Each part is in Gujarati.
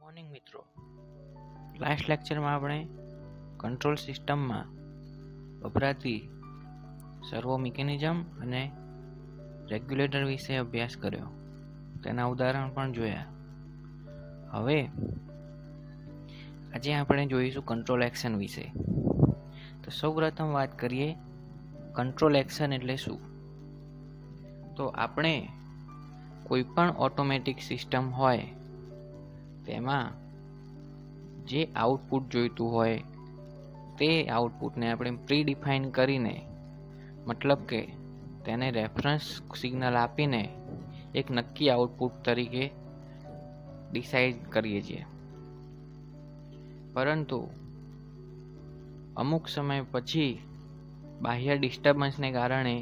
મોર્નિંગ મિત્રો, લાસ્ટ લેક્ચરમાં આપણે કંટ્રોલ સિસ્ટમમાં વપરાતી સર્વો મિકેનિઝમ અને રેગ્યુલેટર વિશે અભ્યાસ કર્યો. તેના ઉદાહરણ પણ જોયા. હવે આજે આપણે જોઈશું કંટ્રોલ એક્શન વિશે. તો સૌપ્રથમ વાત કરીએ કંટ્રોલ એક્શન એટલે શું. તો આપણે કોઈ પણ ઓટોમેટિક સિસ્ટમ હોય તેમાં જે આઉટપુટ જોઈતું હોય તે આઉટપુટને આપણે પ્રી ડિફાઇન કરીને, મતલબ કે તેને રેફરન્સ સિગ્નલ આપીને એક નક્કી આઉટપુટ તરીકે ડિસાઇડ કરીએ છીએ. પરંતુ અમુક સમય પછી બાહ્ય ડિસ્ટર્બન્સને કારણે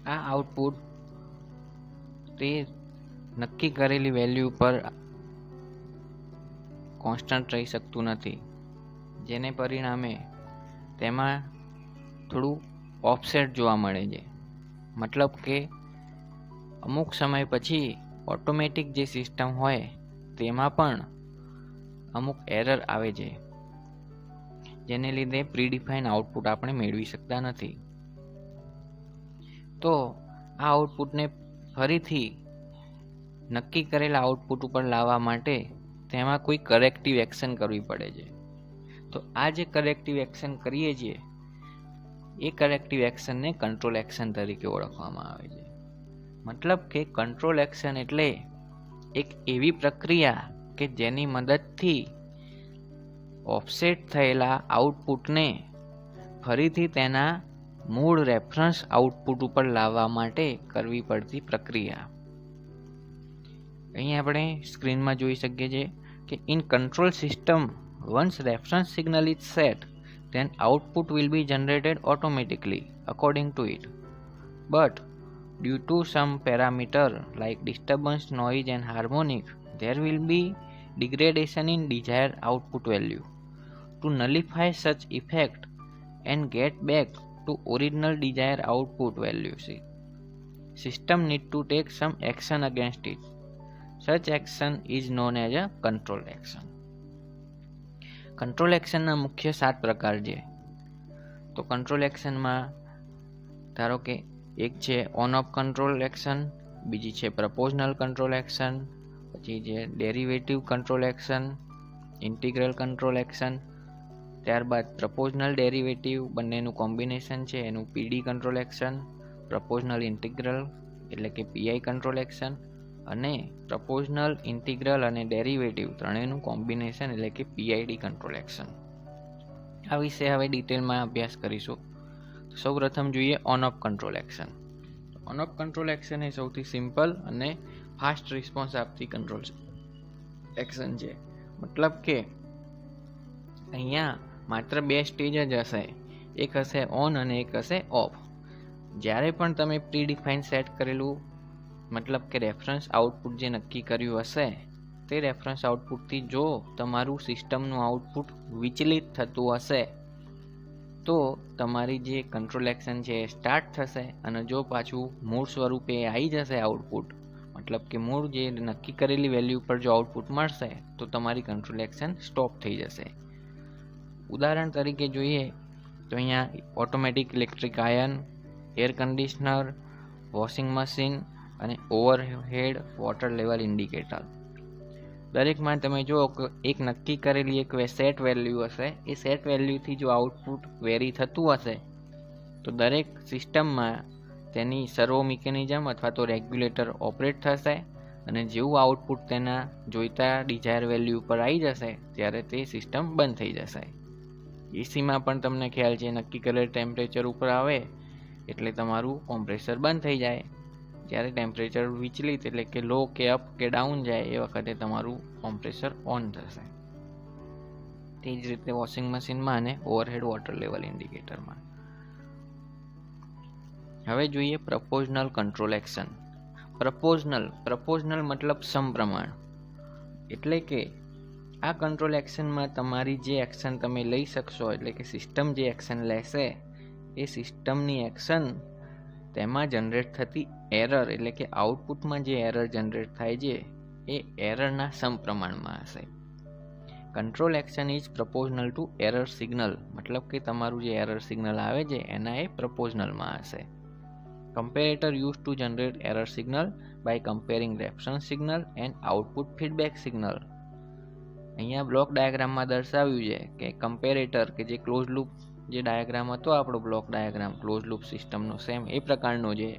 આ આઉટપુટ તે નક્કી કરેલી વેલ્યુ પર કોન્સ્ટન્ટ રહી શકતું નથી, જેને પરિણામે તેમાં થોડું ઓફસેટ જોવા મળે છે. મતલબ કે અમુક સમય પછી ઓટોમેટિક જે સિસ્ટમ હોય તેમાં પણ અમુક એરર આવે છે, જેને લીધે પ્રીડિફાઇન આઉટપુટ આપણે મેળવી શકતા નથી. તો આ આઉટપુટને ફરીથી નક્કી કરેલા આઉટપુટ ઉપર લાવવા માટે તેમાં કોઈ કરેક્ટિવ એક્શન કરવી પડે છે. તો આ જે કરેક્ટિવ એક્શન કરીએ છીએ એ કરેક્ટિવ એક્શનને કંટ્રોલ એક્શન તરીકે ઓળખવામાં આવે છે. મતલબ કે કંટ્રોલ એક્શન એટલે એક એવી પ્રક્રિયા કે જેની મદદથી ઓફસેટ થયેલા આઉટપુટને ફરીથી તેના મૂળ રેફરન્સ આઉટપુટ ઉપર લાવવા માટે કરવી પડતી પ્રક્રિયા. અહીં આપણે સ્ક્રીનમાં જોઈ શકીએ છીએ કે in control system, once reference signal is set, then output will be generated automatically according to it. But due to some parameter like disturbance, noise and harmonic, there will be degradation in desired output value. To nullify such effect and get back to original desired output value, system need to take some action against it. Such action is known as a control action. Control એક્શનના મુખ્ય 7 પ્રકાર છે. તો કંટ્રોલ એક્શનમાં ધારો કે એક છે ઓન ઓફ કંટ્રોલ એક્શન, બીજી છે પ્રપોઝનલ કંટ્રોલ એક્શન, પછી છે derivative control action, integral control action, ત્યારબાદ પ્રપોઝનલ ડેરિવેટિવ બંનેનું કોમ્બિનેશન છે એનું પીડી કંટ્રોલ એક્શન, પ્રપોઝનલ ઇન્ટિગ્રલ એટલે કે પીઆઈ કંટ્રોલ એક્શન, અને પ્રપોઝનલ ઇન્ટિગ્રલ અને ડેરિવેટિવ ત્રણેયનું કોમ્બિનેશન એટલે કે પીઆઈડી કંટ્રોલ એક્શન. આ વિશે હવે ડિટેલમાં અભ્યાસ કરીશું. સૌપ્રથમ જોઈએ on off control action. On off control action એ સૌથી સિમ્પલ અને ફાસ્ટ રિસ્પોન્સ આપતી કંટ્રોલ એક્શન છે. મતલબ કે અહીંયા માત્ર 2 સ્ટેજ જ હશે, એક હશે ઓન અને એક હશે ઓફ. જ્યારે પણ તમે પ્રી ડિફાઇન સેટ કરેલું, મતલબ કે રેફરન્સ આઉટપુટ જે નક્કી કર્યું હશે તે રેફરન્સ આઉટપુટથી જો તમારું સિસ્ટમનું આઉટપુટ વિચલિત થતું હશે તો તમારી જે કંટ્રોલ એક્શન છે એ સ્ટાર્ટ થશે, અને જો પાછું મૂળ સ્વરૂપે આવી જશે આઉટપુટ, મતલબ કે મૂળ જે નક્કી કરેલી વેલ્યુ પર જો આઉટપુટ મળશે તો તમારી કંટ્રોલ એક્શન સ્ટોપ થઈ જશે. ઉદાહરણ તરીકે જોઈએ તો અહીંયા automatic electric iron, air conditioner, washing machine અને ઓવરહેડ વોટર લેવલ ઇન્ડિકેટર. દરેકમાં તમે જુઓ કે એક નક્કી કરેલી એક સેટ વેલ્યુ હશે, એ સેટ વેલ્યુથી જો આઉટપુટ વેરી થતું હશે તો દરેક સિસ્ટમમાં તેની સર્વો મિકેનિઝમ અથવા તો રેગ્યુલેટર ઓપરેટ થશે, અને જેવું આઉટપુટ તેના જોઈતા ડિઝાયર વેલ્યુ પર આવી જશે ત્યારે તે સિસ્ટમ બંધ થઈ જશે. એસીમાં પણ તમને ખ્યાલ છે, નક્કી કરેલ ટેમ્પરેચર ઉપર આવે એટલે તમારું કોમ્પ્રેસર બંધ થઈ જાય. જ્યારે ટેમ્પરેચર વિચલિત એટલે કે લો કે અપ કે ડાઉન જાય એ વખતે તમારું કોમ્પ્રેસર ઓન થશે. તે જ રીતે વોશિંગ મશીનમાં અને ઓવરહેડ વોટર લેવલ ઇન્ડિકેટરમાં. હવે જોઈએ પ્રપોઝનલ કંટ્રોલ એક્શન. પ્રપોઝનલ મતલબ સમપ્રમાણ, એટલે કે આ કંટ્રોલ એક્શનમાં તમારી જે એક્શન તમે લઈ શકશો, એટલે કે સિસ્ટમ જે એક્શન લેશે એ સિસ્ટમની એક્શન તેમાં જનરેટ થતી એરર એટલે કે આઉટપુટમાં જે એરર જનરેટ થાય છે એ એરરના સમપ્રમાણમાં હશે. Control action is પ્રપોઝનલ two error signal, મતલબ કે તમારું જે એરર સિગ્નલ આવે છે એના એ પ્રપોઝનલમાં હશે. Comparator use to generate error signal by comparing reference signal and output feedback signal. અહીંયા બ્લોક ડાયાગ્રામમાં દર્શાવ્યું છે કે કમ્પેરેટર કે જે ક્લોઝ લૂપ જે ડાયાગ્રામ હતો આપણો બ્લોક ડાયાગ્રામ ક્લોઝ લૂપ સિસ્ટમનો સેમ એ પ્રકારનો જે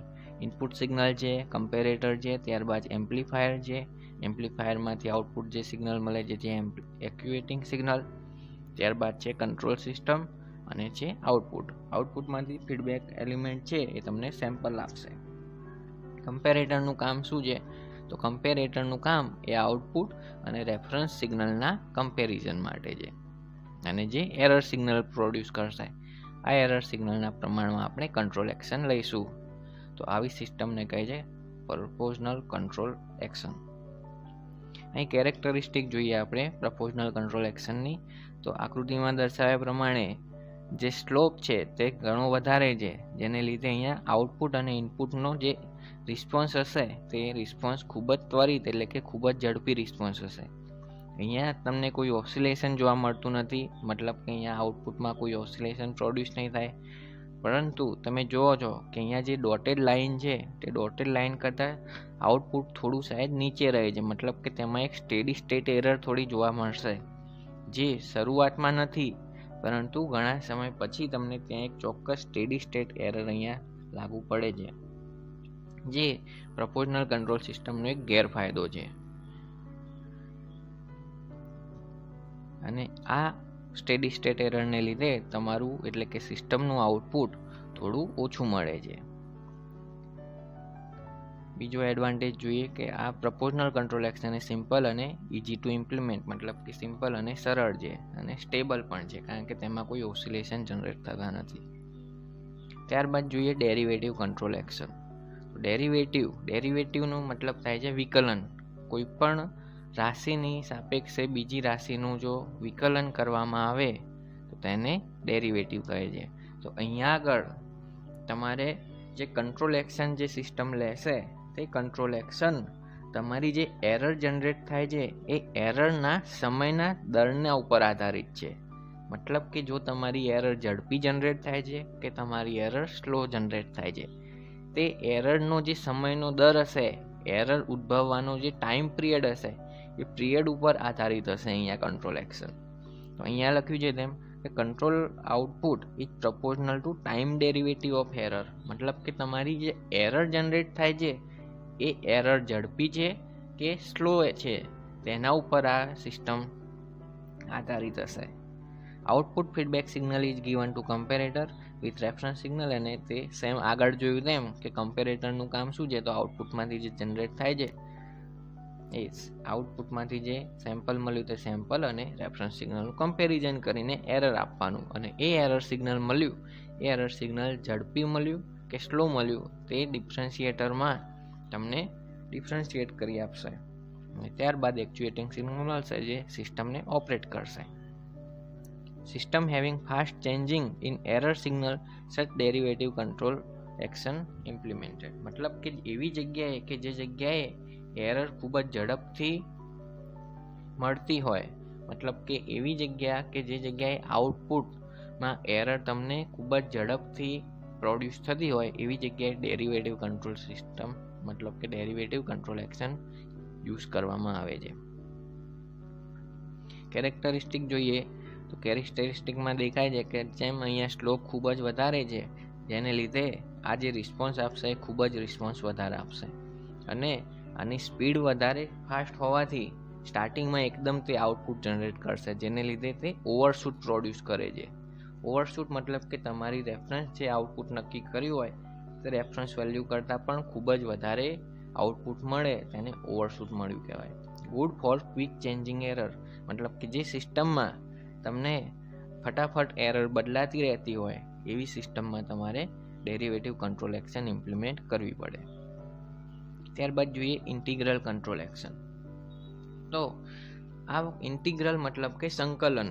ઇનપુટ સિગ્નલ છે, કમ્પેરેટર છે, ત્યારબાદ એમ્પ્લીફાયર છે, એમ્પ્લીફાયરમાંથી આઉટપુટ જે સિગ્નલ મળે છે જે એક્યુએટિંગ સિગ્નલ, ત્યારબાદ છે કંટ્રોલ સિસ્ટમ અને છે આઉટપુટમાંથી ફીડબેક એલિમેન્ટ છે એ તમને સેમ્પલ આપશે. કમ્પેરેટરનું કામ શું છે? તો કમ્પેરેટરનું કામ એ આઉટપુટ અને રેફરન્સ સિગ્નલના કમ્પેરિઝન માટે છે અને જે એરર સિગ્નલ પ્રોડ્યુસ કરશે આ એરર સિગ્નલના પ્રમાણમાં આપણે કંટ્રોલ એક્શન લઈશું. તો આવી સિસ્ટમને કહે છે પ્રપોઝનલ કંટ્રોલ એક્શન. અહીં કેરેક્ટરિસ્ટિક જોઈએ આપણે પ્રપોઝનલ કંટ્રોલ એક્શનની. તો આકૃતિમાં દર્શાવ્યા પ્રમાણે જે સ્લોપ છે તે ઘણો વધારે છે, જેને લીધે અહીંયા આઉટપુટ અને ઇનપુટનો જે રિસ્પોન્સ હશે તે રિસ્પોન્સ ખૂબ જ ત્વરિત એટલે કે ખૂબ જ ઝડપી રિસ્પોન્સ હશે. અહીંયા તમને કોઈ ઓસિલેશન જોવા મળતું નથી, મતલબ કે અહીંયા આઉટપુટમાં કોઈ ઓસિલેશન પ્રોડ્યુસ નહીં થાય, પરંતુ તમે જુઓ છો કે અહીંયા જે ડોટેડ લાઇન છે તે ડોટેડ લાઇન કરતાં આઉટપુટ થોડું સાહેબ નીચે રહે છે, મતલબ કે તેમાં એક સ્ટેડી સ્ટેટ એરર થોડી જોવા મળશે જે શરૂઆતમાં નથી, પરંતુ ઘણા સમય પછી તમને ત્યાં એક ચોક્કસ સ્ટેડી સ્ટેટ એરર અહીંયા લાગુ પડે છે, જે પ્રપોઝનલ કંટ્રોલ સિસ્ટમનો એક ગેરફાયદો છે. અને આ સ્ટેડી સ્ટેટ એરરને લીધે તમારું એટલે કે સિસ્ટમનું આઉટપુટ થોડું ઓછું મળે છે. બીજો એડવાન્ટેજ જોઈએ કે આ પ્રપોઝનલ કંટ્રોલ એક્શન એ સિમ્પલ અને ઇઝી ટુ ઇમ્પ્લિમેન્ટ, મતલબ કે સિમ્પલ અને સરળ છે અને સ્ટેબલ પણ છે, કારણ કે તેમાં કોઈ ઓસિલેશન જનરેટ થતા નથી. ત્યારબાદ જોઈએ ડેરિવેટિવ કંટ્રોલ એક્શન. ડેરિવેટિવનો મતલબ થાય છે વિકલન. કોઈ પણ રાશિની સાપેક્ષે બીજી રાશિનું જો વિકલન કરવામાં આવે તો તેને ડેરિવેટિવ કહે છે. તો અહીંયા આગળ તમારે જે કંટ્રોલ એક્શન જે સિસ્ટમ લેશે તે કંટ્રોલ એક્શન તમારી જે એરર જનરેટ થાય છે એ એરરના સમયના દરના ઉપર આધારિત છે. મતલબ કે જો તમારી એરર ઝડપી જનરેટ થાય છે કે તમારી એરર સ્લો જનરેટ થાય છે, તે એરરનો જે સમયનો દર હશે, એરર ઉદ્ભવવાનો જે ટાઈમ પિરિયડ હશે એ પિરિયડ ઉપર આધારિત હશે અહીંયા કંટ્રોલ એક્શન. તો અહીંયા લખ્યું છે તેમ કે control output is પ્રપોઝનલ to time derivative of error, મતલબ કે તમારી જે એરર જનરેટ થાય છે એ એરર ઝડપી છે કે સ્લો છે તેના ઉપર આ સિસ્ટમ આધારિત હશે. Output feedback signal is given to comparator with reference signal, અને તે સેમ આગળ જોયું તેમ કે કમ્પેરેટરનું કામ શું છે? તો આઉટપુટમાંથી જે જનરેટ થાય છે એ આઉટપુટમાંથી જે સેમ્પલ મળ્યું તે સેમ્પલ અને રેફરન્સ સિગ્નલનું કમ્પેરિઝન કરીને એરર આપવાનું, અને એ એરર સિગ્નલ મળ્યું એ એરર સિગ્નલ ઝડપી મળ્યું કે સ્લો મળ્યું તે ડિફરન્શિએટરમાં તમને ડિફરન્શિએટ કરી આપશે, અને ત્યારબાદ એક્ચ્યુએટિંગ સિગ્નલ મળશે જે સિસ્ટમને ઓપરેટ કરશે. System having fast changing in error signal such derivative control action implemented, મતલબ કે એવી જગ્યાએ કે જે જગ્યાએ એરર ખૂબ જ ઝડપથી મળતી હોય, મતલબ કે એવી જગ્યા કે જે જગ્યાએ આઉટપુટમાં એરર તમને ખૂબ જ ઝડપથી પ્રોડ્યુસ થતી હોય એવી જગ્યાએ ડેરિવેટિવ કંટ્રોલ સિસ્ટમ મતલબ કે ડેરિવેટિવ કંટ્રોલ એક્શન યુઝ કરવામાં આવે છે. કેરેક્ટરિસ્ટિક જોઈએ તો કેરેક્ટરિસ્ટિકમાં દેખાય છે કે જેમ અહીંયા સ્લોપ ખૂબ જ વધારે છે, જેને લીધે આ જે રિસ્પોન્સ આપશે એ ખૂબ જ રિસ્પોન્સ વધારે આપશે, અને આની સ્પીડ વધારે ફાસ્ટ હોવાથી સ્ટાર્ટિંગમાં એકદમ તે આઉટપુટ જનરેટ કરશે, જેને લીધે તે ઓવરશૂટ પ્રોડ્યુસ કરે છે. ઓવરશૂટ મતલબ કે તમારી રેફરન્સ જે આઉટપુટ નક્કી કર્યું હોય તે રેફરન્સ વેલ્યુ કરતાં પણ ખૂબ જ વધારે આઉટપુટ મળે તેને ઓવરશૂટ મળ્યું કહેવાય. Good for quick changing error, મતલબ કે જે સિસ્ટમમાં તમને ફટાફટ એરર બદલાતી રહેતી હોય એવી સિસ્ટમમાં તમારે ડેરિવેટિવ કંટ્રોલ એક્શન ઇમ્પ્લિમેન્ટ કરવી પડે. ત્યારબાદ જોઈએ ઇન્ટિગ્રલ કંટ્રોલ એક્શન. તો આ ઇન્ટિગ્રલ મતલબ કે સંકલન.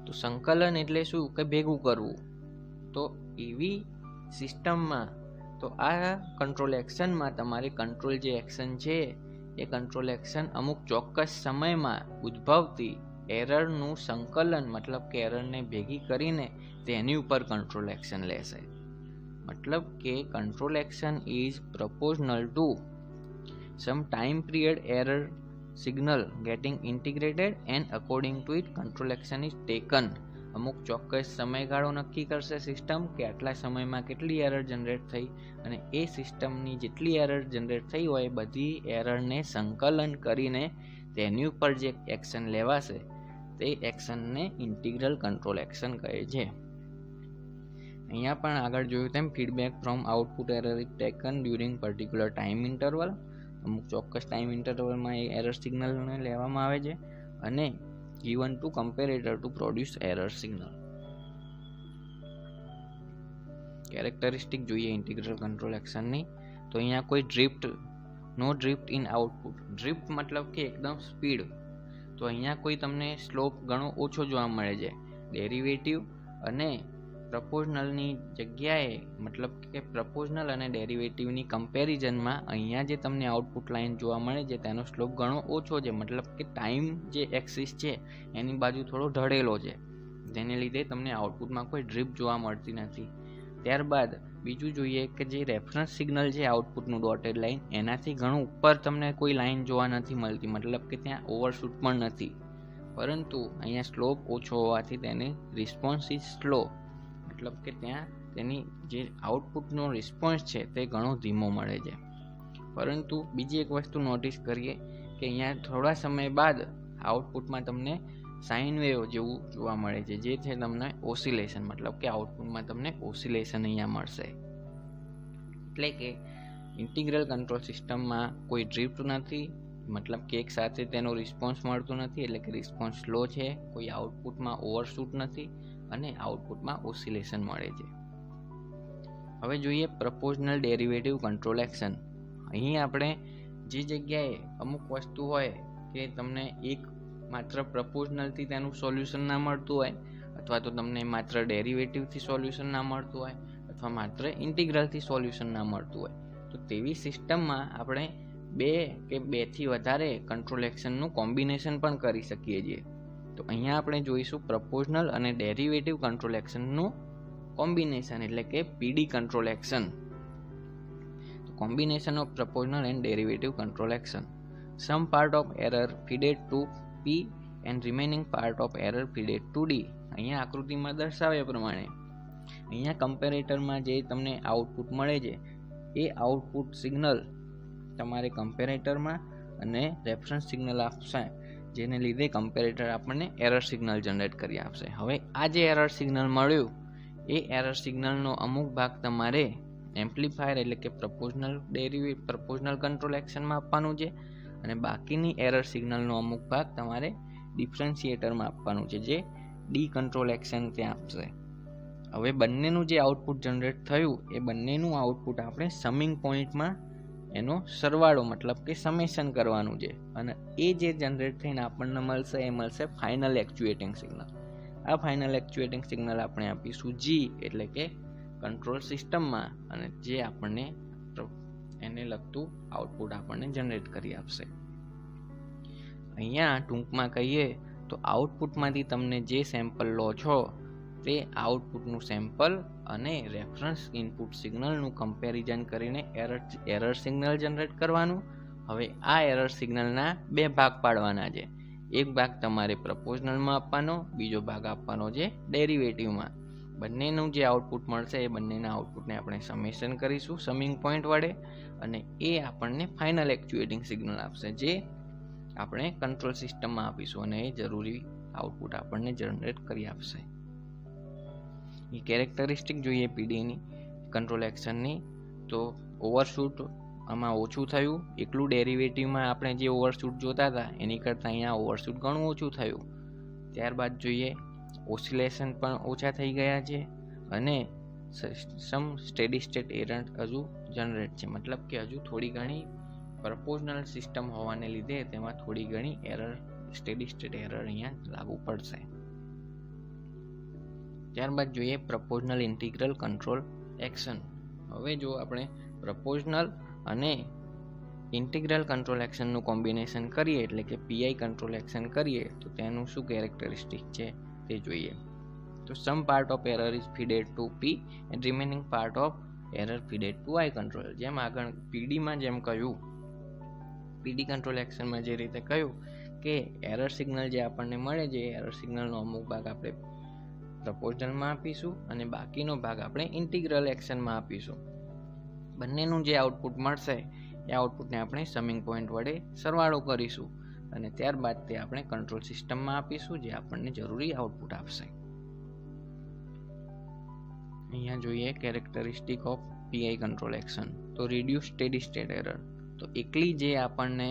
તો સંકલન એટલે શું કે ભેગું કરવું. તો એવી સિસ્ટમમાં તો આ કંટ્રોલ એક્શનમાં તમારે કંટ્રોલ જે એક્શન છે એ કંટ્રોલ એક્શન અમુક ચોક્કસ સમયમાં ઉદ્ભવતી એરરનું સંકલન મતલબ કે એરરને ભેગી કરીને તેની ઉપર કંટ્રોલ એક્શન લેશે. મતલબ કે control action is proportional to some time period error signal getting integrated and according to it control action is taken. અમુક ચોક્કસ સમયગાળો નક્કી કરશે સિસ્ટમ કે આટલા સમયમાં કેટલી એરર જનરેટ થઈ અને એ સિસ્ટમની જેટલી એરર જનરેટ થઈ હોય બધી એરરને સંકલન કરીને તેની ઉપર જે એક્શન લેવાશે તે એક્શનને ઇન્ટિગ્રલ કંટ્રોલ એક્શન કહે છે. અહીંયા પણ આગળ જોયું તેમ feedback from output error is taken during particular time interval. અમુક ચોક્કસ ટાઈમ ઇન્ટરવલમાં એ એરર સિગ્નલને લેવામાં આવે છે અને given to comparator to produce error signal. Characteristic જોઈએ ઇન્ટિગ્રલ કંટ્રોલ એક્શનની તો અહીંયા કોઈ નો ડ્રિફ્ટ ઇન આઉટપુટ. ડ્રિફ્ટ મતલબ કે એકદમ સ્પીડ. તો અહીંયા કોઈ તમને સ્લોપ ઘણો ઓછો જોવા મળે છે. ડેરિવેટિવ અને પ્રપોઝનલની જગ્યાએ મતલબ કે પ્રપોઝનલ અને ડેરિવેટિવની કમ્પેરિઝનમાં અહીંયા જે તમને આઉટપુટ લાઇન જોવા મળે છે તેનો સ્લોપ ઘણો ઓછો છે. મતલબ કે ટાઈમ જે એક્સિસ છે એની બાજુ થોડો ઢળેલો છે, જેને લીધે તમને આઉટપુટમાં કોઈ ડ્રીપ જોવા મળતી નથી. ત્યારબાદ બીજું જોઈએ કે જે રેફરન્સ સિગ્નલ છે આઉટપુટનું ડોટેડ લાઇન એનાથી ઘણું ઉપર તમને કોઈ લાઇન જોવા નથી મળતી. મતલબ કે ત્યાં ઓવરશૂટ પણ નથી, પરંતુ અહીંયા સ્લોપ ઓછો હોવાથી તેની રિસ્પોન્સ ઇઝ સ્લો. મતલબ કે ત્યાં તેની જે આઉટપુટનો રિસ્પોન્સ છે તે ઘણો ધીમો મળે છે. પરંતુ બીજી એક વસ્તુ નોટિસ કરીએ કે અહીંયા થોડા સમય બાદ આઉટપુટમાં તમને સાઇન વેવ જેવું જોવા મળે છે, જે છે તમને ઓસિલેશન. મતલબ કે આઉટપુટમાં તમને ઓસિલેશન અહીંયા મળશે. એટલે કે ઇન્ટિગ્રલ કંટ્રોલ સિસ્ટમમાં કોઈ ડ્રિફ્ટ નથી, મતલબ કે એક સાથે તેનો રિસ્પોન્સ મળતો નથી, એટલે કે રિસ્પોન્સ સ્લો છે. કોઈ આઉટપુટમાં ઓવરશૂટ નથી અને આઉટપુટમાં ઓસિલેશન મળે છે. હવે જોઈએ પ્રપોઝનલ ડેરિવેટિવ કંટ્રોલ એક્શન. અહીં આપણે જે જગ્યાએ અમુક વસ્તુ હોય કે તમને એક માત્ર પ્રપોઝનલથી તેનું સોલ્યુશન ના મળતું હોય, અથવા તો તમને માત્ર ડેરિવેટિવથી સોલ્યુશન ના મળતું હોય, અથવા માત્ર ઇન્ટિગ્રલથી સોલ્યુશન ના મળતું હોય, તો તેવી સિસ્ટમમાં આપણે બે કે બેથી વધારે કંટ્રોલ એક્શનનું કોમ્બિનેશન પણ કરી શકીએ છીએ. તો અહીંયા આપણે જોઈશું પ્રપોઝનલ અને ડેરિવેટિવ કંટ્રોલ એક્શનનું કોમ્બિનેશન, એટલે કે PD control action. Combination of proportional and derivative control action. Some part of error feeded to P and remaining part of error feeded to D. અહીંયા આકૃતિમાં દર્શાવ્યા પ્રમાણે અહીંયા કમ્પેરેટરમાં જે તમને આઉટપુટ મળે છે એ આઉટપુટ સિગ્નલ તમારે કમ્પેરેટરમાં અને રેફરન્સ સિગ્નલ આપશે, જેને લીધે કમ્પેરેટર આપણને એરર સિગ્નલ જનરેટ કરી આપશે. હવે આ જે એરર સિગ્નલ મળ્યું એ એરર સિગ્નલનો અમુક ભાગ તમારે એમ્પ્લીફાયર એટલે કે પ્રપોઝનલ કંટ્રોલ એક્શનમાં આપવાનું છે અને બાકીની એરર સિગ્નલનો અમુક ભાગ તમારે ડિફરન્શિએટરમાં આપવાનું છે, જે ડી કંટ્રોલ એક્શન ત્યાં આપશે. હવે બંનેનું જે આઉટપુટ જનરેટ થયું એ બંનેનું આઉટપુટ આપણે સમિંગ પોઈન્ટમાં એનો સરવાળો મતલબ કે સમેશન કરવાનું છે અને એ જે જનરેટ થઈને આપણને મળશે એ મળશે ફાઇનલ એક્ચ્યુએટિંગ સિગ્નલ. આ ફાઇનલ એક્ચ્યુએટિંગ સિગ્નલ આપણે આપીશું જી એટલે કે કંટ્રોલ સિસ્ટમમાં, અને જે આપણને એને લગતું આઉટપુટ આપણને જનરેટ કરી આપશે. અહીંયા ટૂંકમાં કહીએ તો આઉટપુટમાંથી તમને જે સેમ્પલ લો છો તે આઉટપુટનું સેમ્પલ અને રેફરન્સ ઇનપુટ સિગ્નલનું કમ્પેરિઝન કરીને એરર સિગ્નલ જનરેટ કરવાનું. હવે આ એરર સિગ્નલના બે ભાગ પાડવાના છે. એક ભાગ તમારે પ્રપોઝનલમાં આપવાનો, બીજો ભાગ આપવાનો છે ડેરિવેટિવમાં. બંનેનું જે આઉટપુટ મળશે એ બંનેના આઉટપુટને આપણે સમેશન કરીશું સમિંગ પોઈન્ટ વડે, અને એ આપણને ફાઇનલ એક્ચ્યુએટિંગ સિગ્નલ આપશે, જે આપણે કંટ્રોલ સિસ્ટમમાં આપીશું અને એ જરૂરી આઉટપુટ આપણને જનરેટ કરી આપશે. એ કેરેક્ટરિસ્ટિક જોઈએ પીડીની કંટ્રોલ એક્શનની, તો ઓવરશૂટ આમાં ઓછું થયું. એકલું ડેરિવેટિવમાં આપણે જે ઓવરશૂટ જોતા હતા એની કરતાં અહીંયા ઓવરશૂટ ઘણું ઓછું થયું. ત્યારબાદ જોઈએ ઓસિલેશન પણ ઓછા થઈ ગયા છે અને સમ સ્ટેડી સ્ટેટ એરર હજુ જનરેટ છે. મતલબ કે હજુ થોડી ઘણી પ્રપોઝનલ સિસ્ટમ હોવાને લીધે તેમાં થોડી ઘણી એરર સ્ટેડી સ્ટેટ એરર અહીંયા લાગુ પડશે. ત્યારબાદ જોઈએ પ્રપોઝનલ ઇન્ટિગ્રલ કંટ્રોલ એક્શન. હવે જો આપણે પ્રપોઝનલ અને ઇન્ટિગ્રલ કંટ્રોલ એક્શનનું કોમ્બિનેશન કરીએ એટલે કે પીઆઈ કંટ્રોલ એક્શન કરીએ તો તેનું શું કેરેક્ટરિસ્ટિક છે તે જોઈએ. તો some part of error is feeded to P and remaining part of error feeded to I control. જેમ આગળ પીડીમાં જેમ કહ્યું, પીડી કંટ્રોલ એક્શનમાં જે રીતે કહ્યું કે એરર સિગ્નલ જે આપણને મળે છે એરર સિગ્નલનો અમુક ભાગ આપણે પ્રપોઝલમાં આપીશું અને બાકીનો ભાગ આપણે ઇન્ટિગ્રલ એક્શનમાં આપીશું. બંનેનું જે આઉટપુટ મળશે એ આઉટપુટને આપણે સમિંગ પોઈન્ટ વડે સરવાળો કરીશું અને ત્યારબાદ તે આપણે કંટ્રોલ સિસ્ટમમાં આપીશું જે આપણને જરૂરી આઉટપુટ આપશે. અહીંયા જોઈએ characteristic of PI control action. તો રિડ્યુસ સ્ટેડી સ્ટેટ એરર. તો એકલી જે આપણને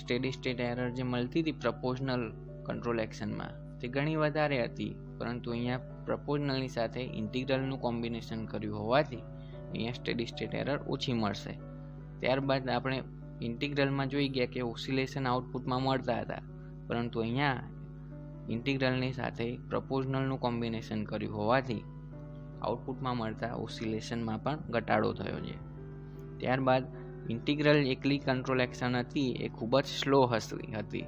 સ્ટેડી સ્ટેટ એરર જે મળતી હતી પ્રપોઝનલ કંટ્રોલ એક્શનમાં તે ઘણી વધારે હતી, પરંતુ અહીંયા પ્રપોઝનલની સાથે ઇન્ટિગ્રલનું કોમ્બિનેશન કર્યું હોવાથી અહીંયા સ્ટેડી સ્ટેટ એરર ઓછી મળશે. ત્યારબાદ આપણે ઇન્ટિગ્રલમાં જોઈ ગયા કે ઓસિલેશન આઉટપુટમાં મળતા હતા, પરંતુ અહીંયા ઇન્ટિગ્રલની સાથે પ્રપોઝનલનું કોમ્બિનેશન કર્યું હોવાથી આઉટપુટમાં મળતા ઓસિલેશનમાં પણ ઘટાડો થયો છે. ત્યારબાદ ઇન્ટિગ્રલ એકલી કંટ્રોલ એક્શન હતી એ ખૂબ જ સ્લો હતી,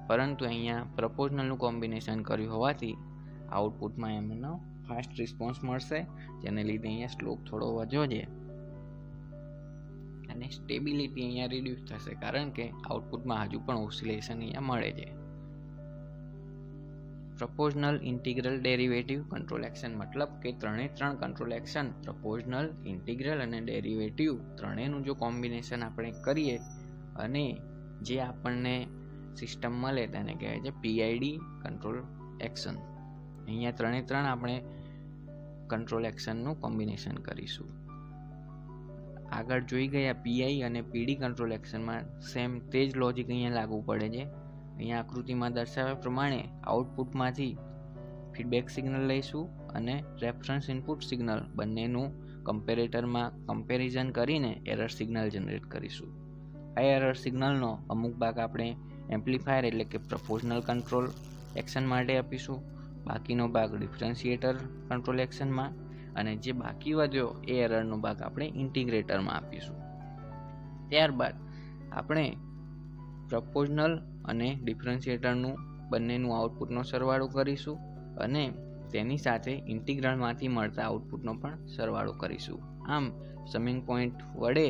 પરંતુ અહીંયા પ્રપોઝનલનું કોમ્બિનેશન કર્યું હોવાથી આઉટપુટમાં એમનો ફાસ્ટ રિસ્પોન્સ મળશે, જેને લીધે અહીંયા સ્લોપ થોડો વધ્યો છે અને સ્ટેબિલિટી અહીંયા રિડ્યુસ થશે કારણ કે આઉટપુટમાં હજુ પણ ઓસિલેશન અહીંયા મળે છે. પ્રપોઝનલ ઇન્ટિગ્રલ ડેરિવેટિવ કંટ્રોલ એક્શન મતલબ કે ત્રણ કંટ્રોલ એક્શન પ્રપોઝનલ, ઇન્ટિગ્રલ અને ડેરિવેટિવ ત્રણેયનું જો કોમ્બિનેશન આપણે કરીએ અને જે આપણને સિસ્ટમ મળે તેને કહેવાય છે પીઆઈડી કંટ્રોલ એક્શન. અહીંયા ત્રણ આપણે કંટ્રોલ એક્શનનું કોમ્બિનેશન કરીશું. આગળ જોઈ ગયા પીઆઈ અને પીડી કંટ્રોલ એક્શનમાં સેમ તે જ લોજિક અહીંયા લાગુ પડે છે. અહીંયા આકૃતિમાં દર્શાવ્યા પ્રમાણે આઉટપુટમાંથી ફીડબેક સિગ્નલ લઈશું અને રેફરન્સ ઇનપુટ સિગ્નલ બંનેનું કમ્પેરેટરમાં કમ્પેરિઝન કરીને એરર સિગ્નલ જનરેટ કરીશું. આ એરર સિગ્નલનો અમુક ભાગ આપણે એમ્પ્લીફાયર એટલે કે પ્રપોઝનલ કંટ્રોલ એક્શન માટે આપીશું, બાકીનો ભાગ ડિફરન્શિએટર કંટ્રોલ એક્શનમાં અને જે બાકી વધ્યો એ એરરનો ભાગ આપણે ઇન્ટિગ્રેટરમાં આપીશું. ત્યારબાદ આપણે પ્રપોઝનલ અને ડિફરન્શિએટરનું બંનેનું આઉટપુટનો સરવાળો કરીશું અને તેની સાથે ઇન્ટિગ્રલમાંથી મળતા આઉટપુટનો પણ સરવાળો કરીશું. આમ સમિંગ પોઈન્ટ વડે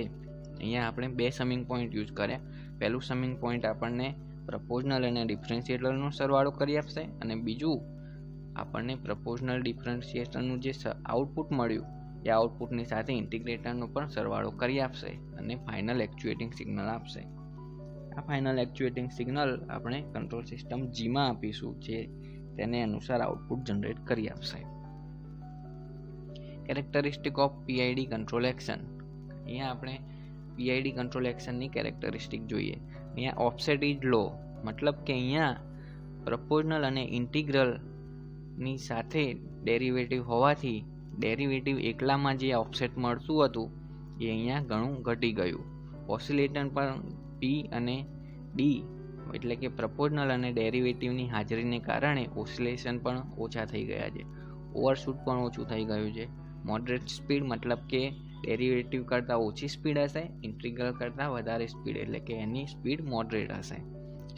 અહીંયા આપણે બે સમિંગ પોઈન્ટ યુઝ કર્યા. પહેલું સમિંગ પોઈન્ટ આપણને પ્રપોઝનલ અને ડિફરન્શિએટરનો સરવાળો કરી આપશે અને બીજું આપણને પ્રપોઝનલ ડિફરન્શિએટરનું જે આઉટપુટ મળ્યું એ આઉટપુટની સાથે ઇન્ટિગ્રેટરનો પણ સરવાળો કરી આપશે અને ફાઇનલ એક્ચ્યુએટિંગ સિગ્નલ આપશે. આ ફાઇનલ એક્ચ્યુએટિંગ સિગ્નલ આપણે કંટ્રોલ સિસ્ટમ જીમાં આપીશું જે તેને અનુસાર આઉટપુટ જનરેટ કરી આપશે. Characteristic of PID control action. અહીંયા આપણે પીઆઈડી કંટ્રોલ એક્શનની કેરેક્ટરિસ્ટિક જોઈએ. અહીંયા ઓફસેટ ઇઝ લો, મતલબ કે અહીંયા પ્રપોઝનલ અને ઇન્ટિગ્રલની સાથે ડેરિવેટિવ હોવાથી ડેરિવેટિવ એકલામાં જે ઓફસેટ મળતું હતું એ અહીંયા ઘણું ઘટી ગયું. ઓસિલેટર પણ પી અને ડી એટલે કે પ્રપોઝનલ અને ડેરિવેટિવની હાજરીને કારણે ઓસિલેશન પણ ઓછા થઈ ગયા છે. ઓવરશૂટ પણ ઓછું થઈ ગયું છે. મોડરેટ સ્પીડ મતલબ કે ડેરિવેટિવ કરતાં ઓછી સ્પીડ હશે, ઇન્ટિગ્રલ કરતાં વધારે સ્પીડ એટલે કે એની સ્પીડ મોડરેટ હશે.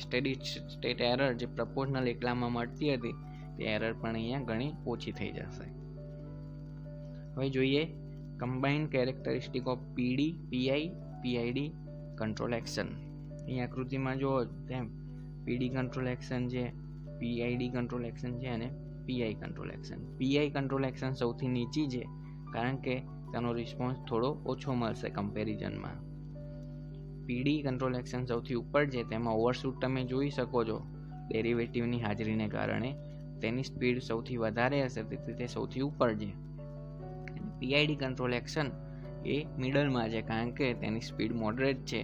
સ્ટેડી સ્ટેટ એરર જે પ્રપોઝનલ એકલામાં મળતી હતી તે એરર પણ અહીંયા ઘણી ઓછી થઈ જશે. હવે જોઈએ combined characteristic of PD, PI, PID control action. અહીં આકૃતિમાં જુઓ તેમ પીડી કંટ્રોલ એક્શન છે, પીઆઈડી કંટ્રોલ એક્શન છે અને PI control action. PI control action સૌથી નીચી છે કારણ કે તેનો રિસ્પોન્સ થોડો ઓછો મળશે કમ્પેરિઝનમાં. પીડી કંટ્રોલ એક્શન સૌથી ઉપર છે, તેમાં ઓવરશૂટ તમે જોઈ શકો છો ડેરિવેટિવની હાજરીને કારણે તેની સ્પીડ સૌથી વધારે હશે તેથી તે સૌથી ઉપર છે. પીઆઈડી કંટ્રોલ એક્શન એ મિડલમાં છે કારણ કે તેની સ્પીડ મોડરેટ છે.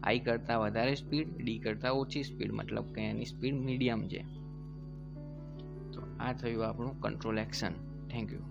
આઈ કરતાં વધારે સ્પીડ, ડી કરતાં ઓછી સ્પીડ મતલબ કે એની સ્પીડ મીડિયમ છે. તો આ થયું આપણું કંટ્રોલ એક્શન. Thank you.